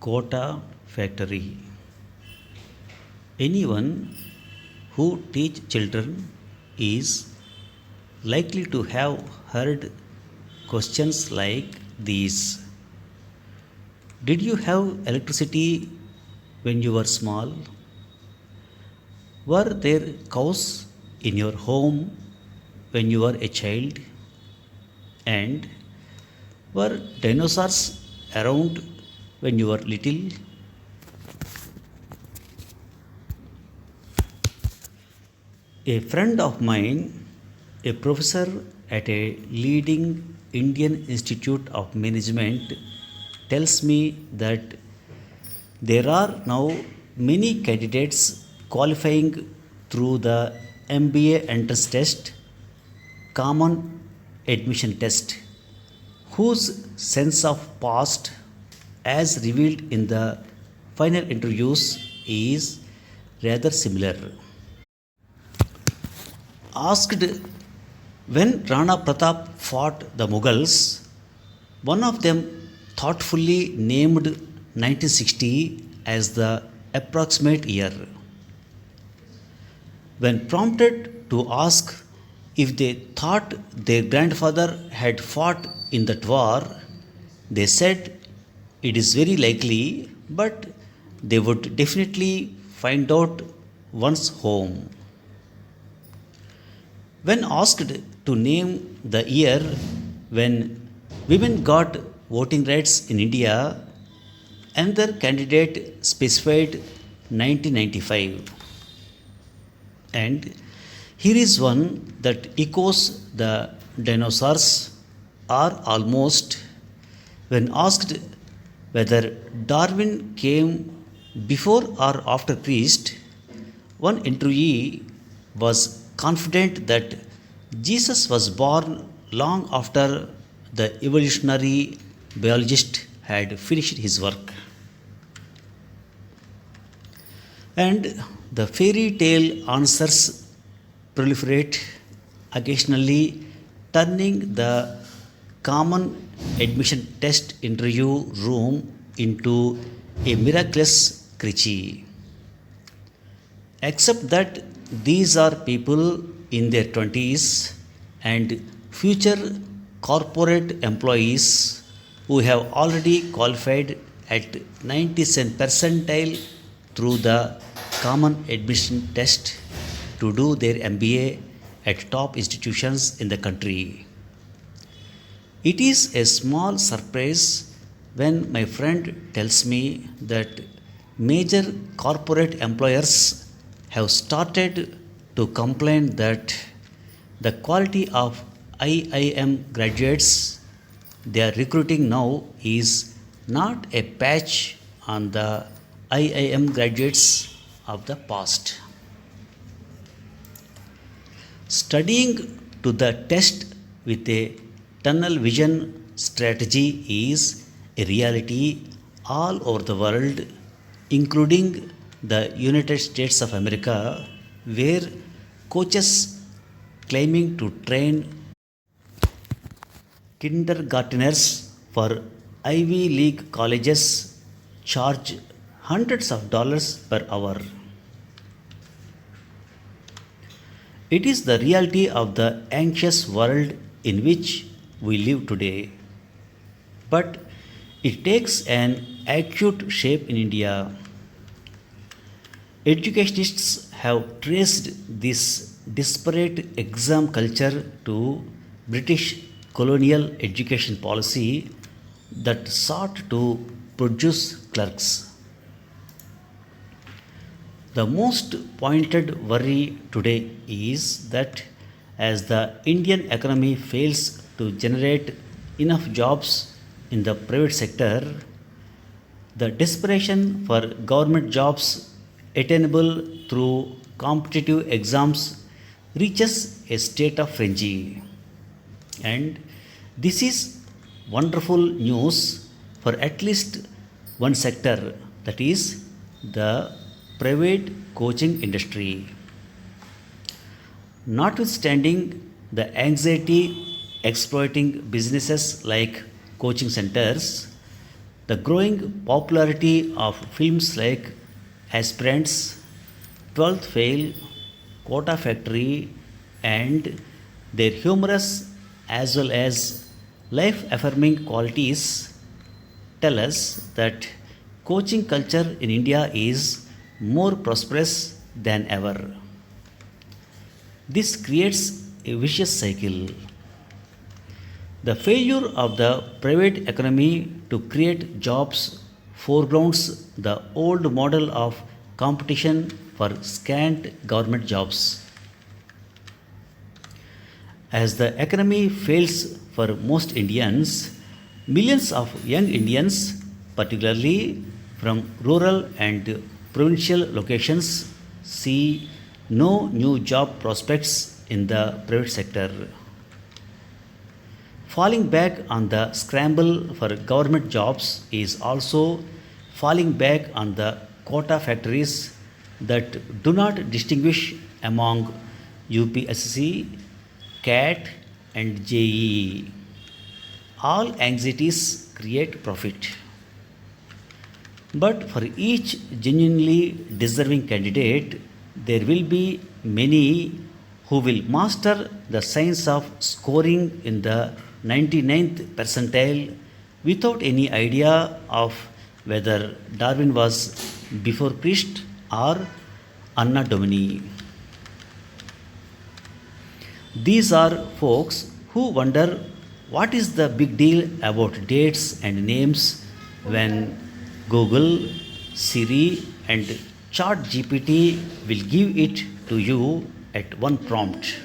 Kota factory. Anyone who teach children is likely to have heard questions like these. Did you have electricity when you were small? Were there cows in your home when you were a child? And were dinosaurs around when you were little? A friend of mine, a professor at a leading Indian Institute of Management, tells me that there are now many candidates qualifying through the MBA entrance test, common admission test, whose sense of past, as revealed in the final interviews, is rather similar. Asked when Rana Pratap fought the Mughals, one of them thoughtfully named 1960 as the approximate year. When prompted to ask if they thought their grandfather had fought in that war, they said it is very likely, but they would definitely find out once home. When asked to name the year when women got voting rights in India, another candidate specified 1995. And here is one that echoes the dinosaurs are almost when asked whether Darwin came before or after Christ, one interviewee was confident that Jesus was born long after the evolutionary biologist had finished his work. And the fairy tale answers proliferate, occasionally turning the common admission test interview room into a miraculous creature. Except that these are people in their 20s and future corporate employees who have already qualified at 97th percentile through the common admission test to do their MBA at top institutions in the country. It is a small surprise when my friend tells me that major corporate employers have started to complain that the quality of IIM graduates they are recruiting now is not a patch on the IIM graduates of the past. Studying to the test with a tunnel vision strategy is a reality all over the world, including the United States of America, where coaches claiming to train kindergarteners for Ivy League colleges charge hundreds of dollars per hour. It is the reality of the anxious world in which we live today. But it takes an acute shape in India. Educationists have traced this disparate exam culture to British colonial education policy that sought to produce clerks. The most pointed worry today is that as the Indian economy fails to generate enough jobs in the private sector, the desperation for government jobs attainable through competitive exams reaches a state of frenzy. And this is wonderful news for at least one sector, that is, the private coaching industry. Notwithstanding the anxiety exploiting businesses like coaching centers, The growing popularity of films like Aspirants, 12th Fail, Kota Factory, and their humorous as well as life affirming qualities tell us that coaching culture in India is more prosperous than ever. This creates a vicious cycle. The failure of the private economy to create jobs foregrounds the old model of competition for scant government jobs. As the economy fails for most Indians, millions of young Indians, particularly from rural and provincial locations, see no new job prospects in the private sector. Falling back on the scramble for government jobs is also falling back on the quota factories that do not distinguish among UPSC, CAT, and JEE. All anxieties create profit. But for each genuinely deserving candidate, there will be many who will master the science of scoring in the 99th percentile without any idea of whether Darwin was before Christ or Anna Domini. These are folks who wonder what is the big deal about dates and names when Google, Siri, and ChatGPT will give it to you at one prompt.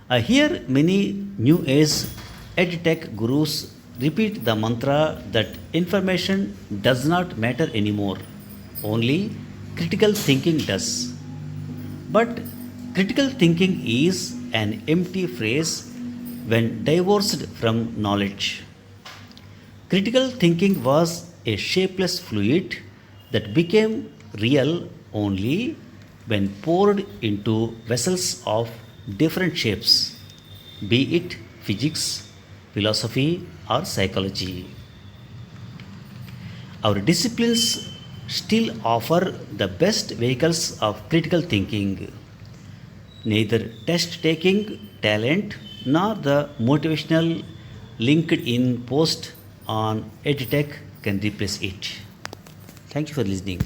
I hear many new age edtech gurus repeat the mantra that information does not matter anymore, only critical thinking does. But critical thinking is an empty phrase when divorced from knowledge. Critical thinking was a shapeless fluid that became real only when poured into vessels of different shapes, be it physics, philosophy, or psychology. Our disciplines still offer the best vehicles of critical thinking. Neither test taking talent nor the motivational LinkedIn post on EdTech can replace it. Thank you for listening.